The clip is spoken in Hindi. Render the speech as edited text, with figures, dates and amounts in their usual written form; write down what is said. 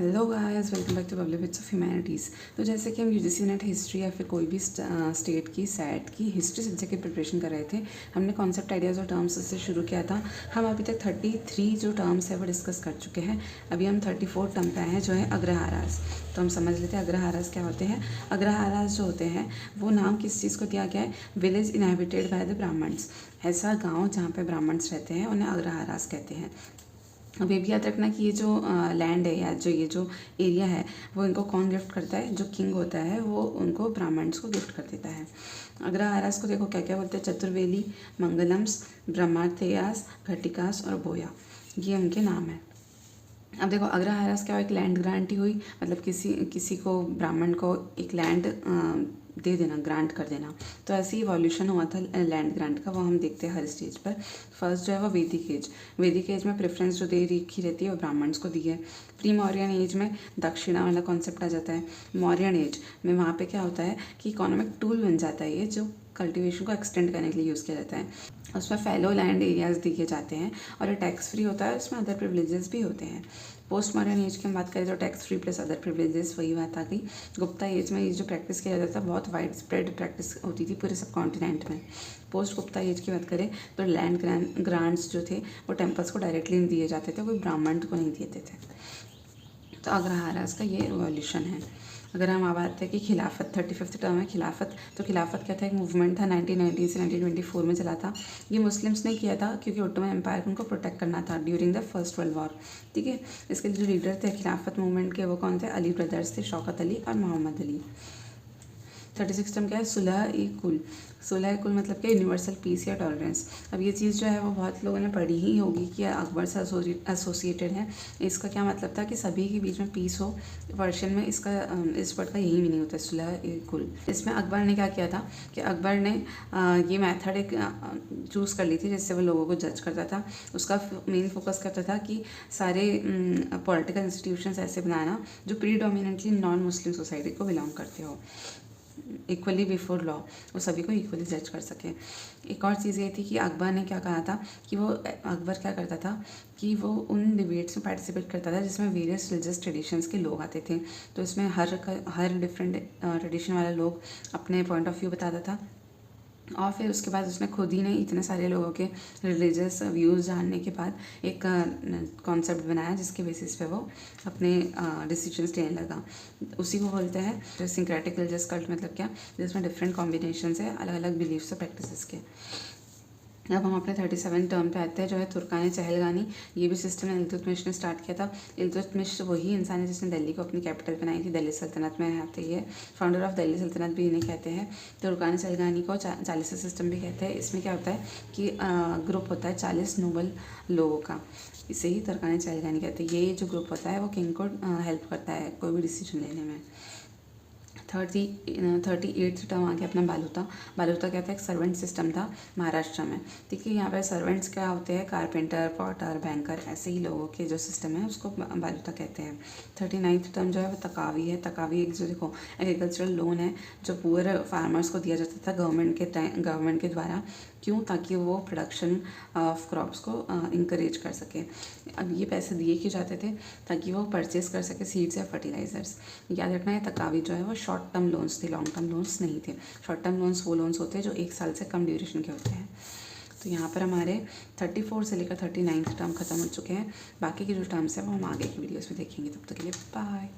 Hello guys, welcome back to public bits of humanities. तो जैसे कि हम यूजीसी नेट हिस्ट्री या फिर कोई भी स्टेट की सैट की हिस्ट्री सब्जेक्ट की प्रिपरेशन कर रहे थे, हमने कॉन्सेप्ट आइडियाज़ और टर्म्स से शुरू किया था। हम अभी तक 33 जो टर्म्स है वो डिस्कस कर चुके हैं। अभी हम 34 टर्म पे आए हैं, जो है अग्रहारास। तो हम समझ लेते हैं अग्रहारास क्या होते हैं। अग्रहारास जो होते हैं वो नाम किस चीज़ को दिया गया है? Village inhabited by the Brahmins. ऐसा गाँव जहाँ पे ब्राह्मण्स रहते हैं उन्हें अग्रहारास कहते हैं। अब ये भी याद रखना कि ये जो लैंड है या जो एरिया है वो इनको कौन गिफ्ट करता है? जो किंग होता है वो उनको ब्राह्मण्स को गिफ्ट कर देता है। अग्रहारास को देखो क्या क्या बोलते हैं? चतुर्वेली, मंगलम्स, ब्रह्मार्थेयास, घटिकास और बोया, ये उनके नाम है। अब देखो अग्रहारास क्या हो, एक लैंड ग्रांट ही हुई, मतलब किसी को ब्राह्मण को एक लैंड दे देना, ग्रांट कर देना। तो ऐसे ही इवोल्यूशन हुआ था लैंड ग्रांट का, वो हम देखते हैं हर स्टेज पर। फर्स्ट जो है वो वैदिक एज में प्रेफरेंस जो दे रखी रहती है वो ब्राह्मण्स को दी है। प्री मौर्यन एज में दक्षिणा वाला कॉन्सेप्ट आ जाता है। मौर्यन एज में वहाँ पे क्या होता है कि इकोनॉमिक टूल बन जाता है ये, जो कल्टीवेशन को एक्सटेंड करने के लिए यूज़ किया जाता है। उसमें फैलो लैंड एरियाज दिए जाते हैं और ये टैक्स फ्री होता है, उसमें अदर प्रिविलेजेस भी होते हैं। पोस्ट मॉडर्न एज की हम बात करें तो tax free plus other privileges, वही बात आ गई। गुप्ता एज में ये जो प्रैक्टिस किया जाता था बहुत वाइड स्प्रेड प्रैक्टिस होती थी पूरे सब कॉन्टिनेंट में। पोस्ट गुप्ता एज की बात करें तो लैंड ग्रांट्स जो थे वो टेम्पल्स को डायरेक्टली नहीं दिए जाते थे, कोई ब्राह्मण को नहीं देते थे। तो अग्रहारास का ये रिवॉल्यूशन है। अगर हम बात करते हैं कि खिलाफत, 35th टर्म है खिलाफत। तो खिलाफत क्या था? एक मूवमेंट था 1919 से 1924 में चला था। ये मुस्लिम्स ने किया था क्योंकि ओटोमन एम्पायर को उनको प्रोटेक्ट करना था during the first world war. ठीक है, इसके जो लीडर थे खिलाफत मूवमेंट के वो कौन थे? अली ब्रदर्स थे, शौकत अली और मोहम्मद अली। 36 टर्म क्या है? सुलह-ए-कुल। सुलह-ए-कुल मतलब क्या? यूनिवर्सल पीस या टॉलरेंस। अब ये चीज़ जो है वो बहुत लोगों ने पढ़ी ही होगी कि अकबर से एसोसिएटेड है। इसका क्या मतलब था कि सभी के बीच में पीस हो। वर्शन में इसका इस वर्ड का यही मीनिंग होता है, सुलह-ए-कुल। इसमें अकबर ने क्या किया था कि अकबर ने ये मैथड एक चूज़ कर ली थी जिससे वो लोगों को जज करता था। उसका मेन फोकस करता था कि सारे पॉलिटिकल इंस्टीट्यूशंस ऐसे बनाना जो प्रीडोमिनेंटली नॉन मुस्लिम सोसाइटी को बिलोंग करते हो, इक्वली बिफोर लॉ, वो सभी को इक्वली जज कर सके। एक और चीज़ ये थी कि अकबर ने क्या कहा था कि अकबर क्या करता था कि वो उन डिबेट्स में पार्टिसिपेट करता था जिसमें वेरियस रिलीजियस ट्रेडिशंस के लोग आते थे। तो इसमें हर डिफरेंट ट्रेडिशन वाला लोग अपने पॉइंट ऑफ व्यू बताता था और फिर उसके बाद उसने खुद ही ने इतने सारे लोगों के रिलीजियस व्यूज़ जानने के बाद एक कॉन्सेप्ट बनाया जिसके बेसिस पे वो अपने डिसीजंस लेने लगा। उसी को बोलते हैं जो सिंक्रेटिक रिलीजियस कल्ट। मतलब क्या? जिसमें डिफरेंट कॉम्बिनेशन है अलग अलग बिलीफ्स और प्रैक्टिसेस के। अब हम अपने 37 टर्म पे आते हैं, जो है तुर्कान चहलगानी। ये भी सिस्टम इल्तुतमिश ने स्टार्ट किया था। इल्तुतमिश वही इंसान है जिसने दिल्ली को अपनी कैपिटल बनाई थी, दिल्ली सल्तनत में आते ही है। फाउंडर ऑफ दिल्ली सल्तनत भी इन्हें कहते हैं। तुर्कान चहलगानी को चालीसा सिस्टम भी कहते हैं। इसमें क्या होता है कि ग्रुप होता है 40 नोबल लोगों का, इसे ही तुर्कान चहलगानी कहते हैं। ये जो ग्रुप होता है वो किंग को हेल्प करता है कोई भी डिसीजन लेने में। 38th टर्म आ गया अपना बालूता क्या था? एक सर्वेंट सिस्टम था महाराष्ट्र में। ठीक है, यहाँ पर सर्वेंट्स क्या होते हैं? कारपेंटर, पॉटर, बैंकर, ऐसे ही लोगों के जो सिस्टम है उसको बालूता कहते हैं। 39th टर्म जो है वो तकावी है। तकावी एक जो देखो एग्रीकल्चरल लोन है जो पुअर फार्मर्स को दिया जाता था गवर्नमेंट के द्वारा। क्यों? ताकि वो प्रोडक्शन ऑफ क्रॉप्स को इंकरेज कर सके। अब ये पैसे दिए क्यों जाते थे? ताकि वो परचेज कर सके सीड्स या फर्टिलाइजर्स। याद रखना है तकावी जो है वो शॉर्ट टर्म लोन्स थे, लॉन्ग टर्म लोन्स नहीं थे। शॉर्ट टर्म लोन्स वो लोन्स होते हैं जो 1 साल से कम ड्यूरेशन के होते हैं। तो यहाँ पर हमारे 34 से लेकर 39th टर्म खत्म हो चुके हैं। बाकी के जो टर्म्स हैं वो हम आगे की वीडियोस में देखेंगे। तब तक के लिए बाय।